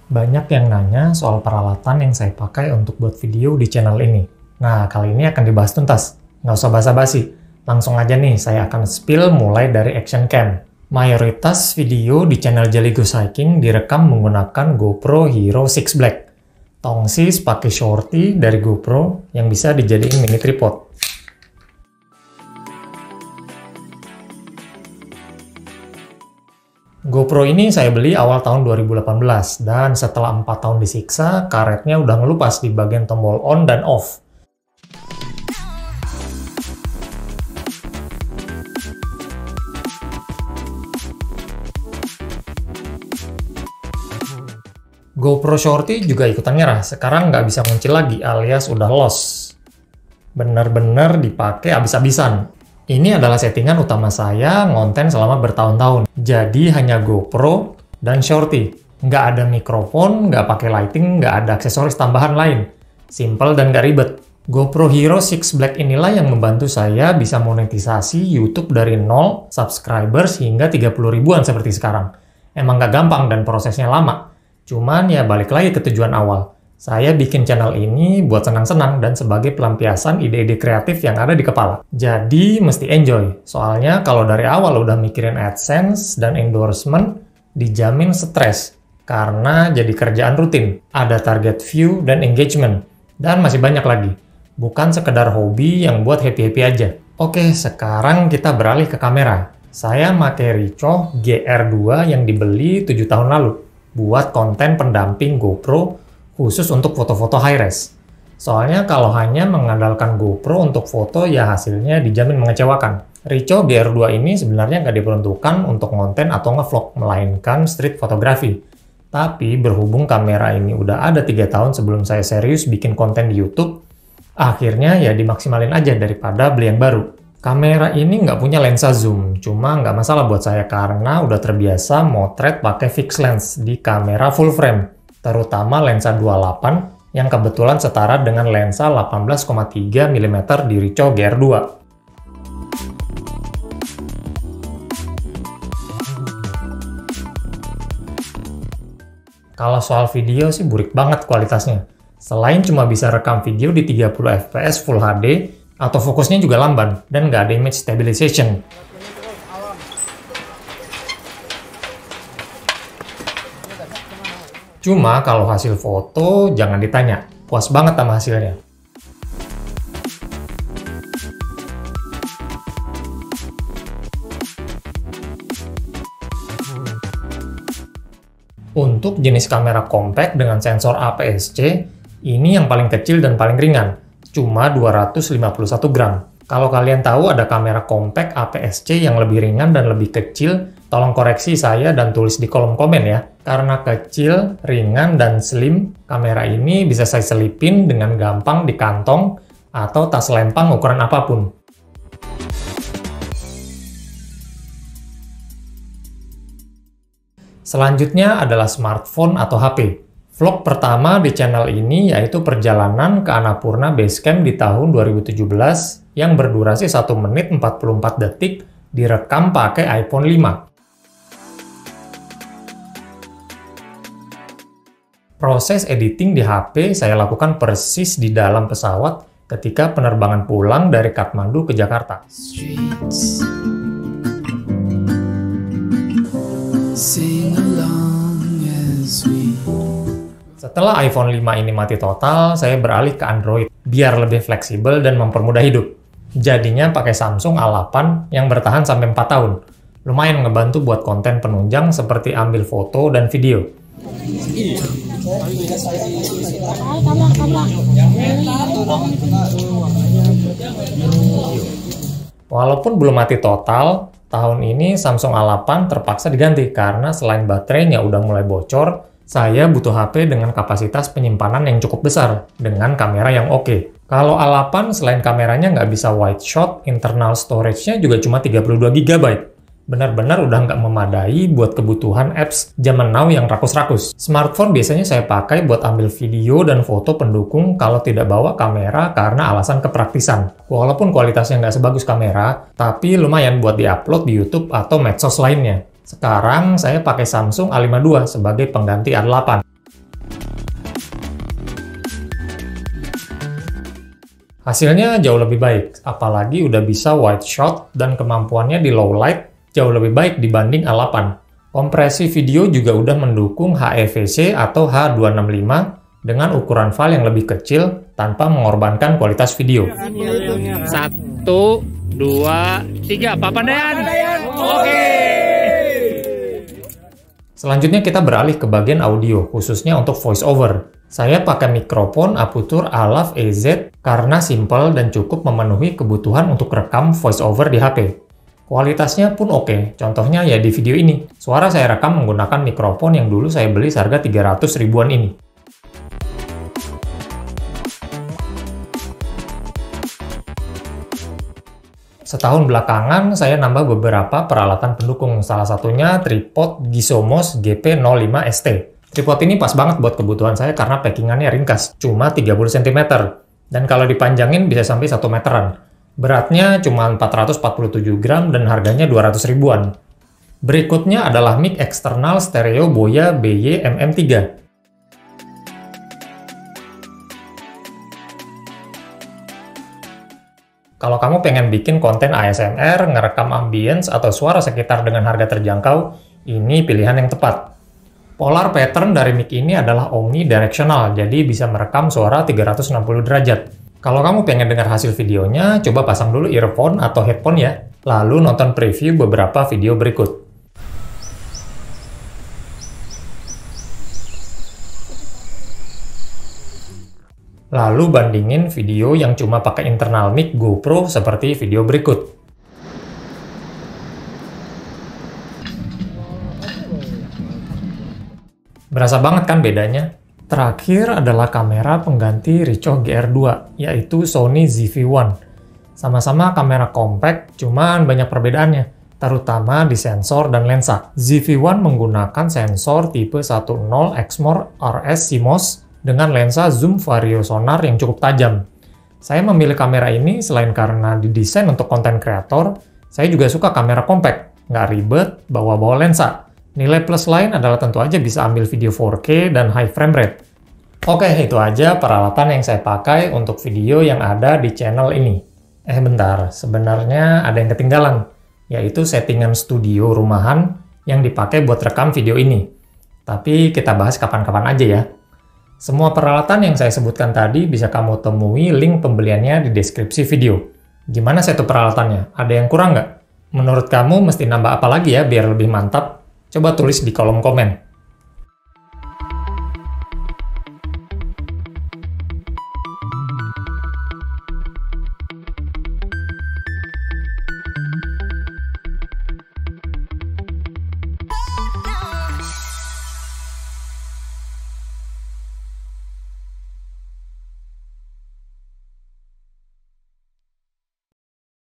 Banyak yang nanya soal peralatan yang saya pakai untuk buat video di channel ini. Nah, kali ini akan dibahas tuntas. Nggak usah basa-basi. Langsung aja nih, saya akan spill mulai dari action cam. Mayoritas video di channel Jelly Goes Hiking direkam menggunakan GoPro Hero 6 Black. Tongsis pakai shorty dari GoPro yang bisa dijadiin mini tripod. GoPro ini saya beli awal tahun 2018, dan setelah 4 tahun disiksa, karetnya udah ngelupas di bagian tombol on dan off. GoPro Shorty juga ikutan nyerah, sekarang nggak bisa ngunci lagi alias udah lost. Bener-bener dipakai abis-abisan. Ini adalah settingan utama saya ngonten selama bertahun-tahun. Jadi hanya GoPro dan Shorty. Nggak ada mikrofon, nggak pakai lighting, nggak ada aksesoris tambahan lain. Simple dan nggak ribet. GoPro Hero 6 Black inilah yang membantu saya bisa monetisasi YouTube dari 0 subscribers hingga 30 ribuan seperti sekarang. Emang nggak gampang dan prosesnya lama. Cuman ya balik lagi ke tujuan awal. Saya bikin channel ini buat senang-senang dan sebagai pelampiasan ide-ide kreatif yang ada di kepala. Jadi mesti enjoy. Soalnya kalau dari awal udah mikirin AdSense dan endorsement, dijamin stres. Karena jadi kerjaan rutin. Ada target view dan engagement. Dan masih banyak lagi. Bukan sekedar hobi yang buat happy-happy aja. Oke, sekarang kita beralih ke kamera. Saya pakai Ricoh GR2 yang dibeli 7 tahun lalu. Buat konten pendamping GoPro khusus untuk foto-foto high-res. Soalnya kalau hanya mengandalkan GoPro untuk foto, ya hasilnya dijamin mengecewakan. Ricoh GR2 ini sebenarnya nggak diperuntukkan untuk konten atau ngevlog, melainkan street photography. Tapi berhubung kamera ini udah ada 3 tahun sebelum saya serius bikin konten di YouTube, akhirnya ya dimaksimalin aja daripada beli yang baru. Kamera ini nggak punya lensa zoom, cuma nggak masalah buat saya karena udah terbiasa motret pakai fixed lens di kamera full frame. Terutama lensa 28 yang kebetulan setara dengan lensa 18,3 mm di Ricoh GR2. Kalau soal video sih burik banget kualitasnya. Selain cuma bisa rekam video di 30 fps Full HD, atau fokusnya juga lamban, dan nggak ada image stabilization. Cuma kalau hasil foto, jangan ditanya. Puas banget sama hasilnya. Untuk jenis kamera compact dengan sensor APS-C, ini yang paling kecil dan paling ringan. Cuma 251 gram. Kalau kalian tahu ada kamera compact APS-C yang lebih ringan dan lebih kecil, tolong koreksi saya dan tulis di kolom komen ya. Karena kecil, ringan, dan slim, kamera ini bisa saya selipin dengan gampang di kantong atau tas lempang ukuran apapun. Selanjutnya adalah smartphone atau HP. Vlog pertama di channel ini yaitu perjalanan ke Annapurna Base Camp di tahun 2017 yang berdurasi 1 menit 44 detik direkam pakai iPhone 5. Proses editing di HP saya lakukan persis di dalam pesawat ketika penerbangan pulang dari Kathmandu ke Jakarta. Setelah iPhone 5 ini mati total, saya beralih ke Android biar lebih fleksibel dan mempermudah hidup. Jadinya pakai Samsung A8 yang bertahan sampai 4 tahun. Lumayan ngebantu buat konten penunjang seperti ambil foto dan video. Walaupun belum mati total, tahun ini Samsung A8 terpaksa diganti karena selain baterainya udah mulai bocor, saya butuh HP dengan kapasitas penyimpanan yang cukup besar, dengan kamera yang oke. Kalau A8 selain kameranya nggak bisa wide shot, internal storage-nya juga cuma 32 GB. Benar-benar udah nggak memadai buat kebutuhan apps zaman now yang rakus-rakus. Smartphone biasanya saya pakai buat ambil video dan foto pendukung kalau tidak bawa kamera karena alasan kepraktisan. Walaupun kualitasnya nggak sebagus kamera, tapi lumayan buat di-upload di YouTube atau medsos lainnya. Sekarang saya pakai Samsung A52 sebagai pengganti A8. Hasilnya jauh lebih baik, apalagi udah bisa wide shot dan kemampuannya di low light jauh lebih baik dibanding A8. Kompresi video juga udah mendukung HEVC atau H265 dengan ukuran file yang lebih kecil tanpa mengorbankan kualitas video. 1, 2, 3, Papandaian. Oke. Selanjutnya kita beralih ke bagian audio, khususnya untuk voice over. Saya pakai mikrofon Aputure ALAV EZ karena simple dan cukup memenuhi kebutuhan untuk rekam voice over di HP. Kualitasnya pun oke, contohnya ya di video ini. Suara saya rekam menggunakan mikrofon yang dulu saya beli seharga 300 ribuan ini. Setahun belakangan, saya nambah beberapa peralatan pendukung, salah satunya tripod Gisomos GP05ST. Tripod ini pas banget buat kebutuhan saya karena packingannya ringkas, cuma 30 cm. Dan kalau dipanjangin bisa sampai 1 meteran. Beratnya cuma 447 gram dan harganya 200 ribuan. Berikutnya adalah mic eksternal stereo Boya BY-MM3. Kalau kamu pengen bikin konten ASMR, ngerekam ambience, atau suara sekitar dengan harga terjangkau, ini pilihan yang tepat. Polar pattern dari mic ini adalah omnidirectional, jadi bisa merekam suara 360 derajat. Kalau kamu pengen dengar hasil videonya, coba pasang dulu earphone atau headphone ya, lalu nonton preview beberapa video berikut. Lalu bandingin video yang cuma pakai internal mic GoPro seperti video berikut. Berasa banget kan bedanya? Terakhir adalah kamera pengganti Ricoh GR2, yaitu Sony ZV-1. Sama-sama kamera compact, cuman banyak perbedaannya, terutama di sensor dan lensa. ZV-1 menggunakan sensor tipe 10 Exmor RS CMOS dengan lensa zoom vario sonar yang cukup tajam. Saya memilih kamera ini selain karena didesain untuk konten kreator, saya juga suka kamera compact, nggak ribet, bawa-bawa lensa. Nilai plus lain adalah tentu aja bisa ambil video 4K dan high frame rate. Oke, itu aja peralatan yang saya pakai untuk video yang ada di channel ini. Bentar, sebenarnya ada yang ketinggalan, yaitu settingan studio rumahan yang dipakai buat rekam video ini. Tapi kita bahas kapan-kapan aja ya. Semua peralatan yang saya sebutkan tadi bisa kamu temui link pembeliannya di deskripsi video. Gimana setup peralatannya? Ada yang kurang nggak? Menurut kamu mesti nambah apa lagi ya biar lebih mantap? Coba tulis di kolom komen.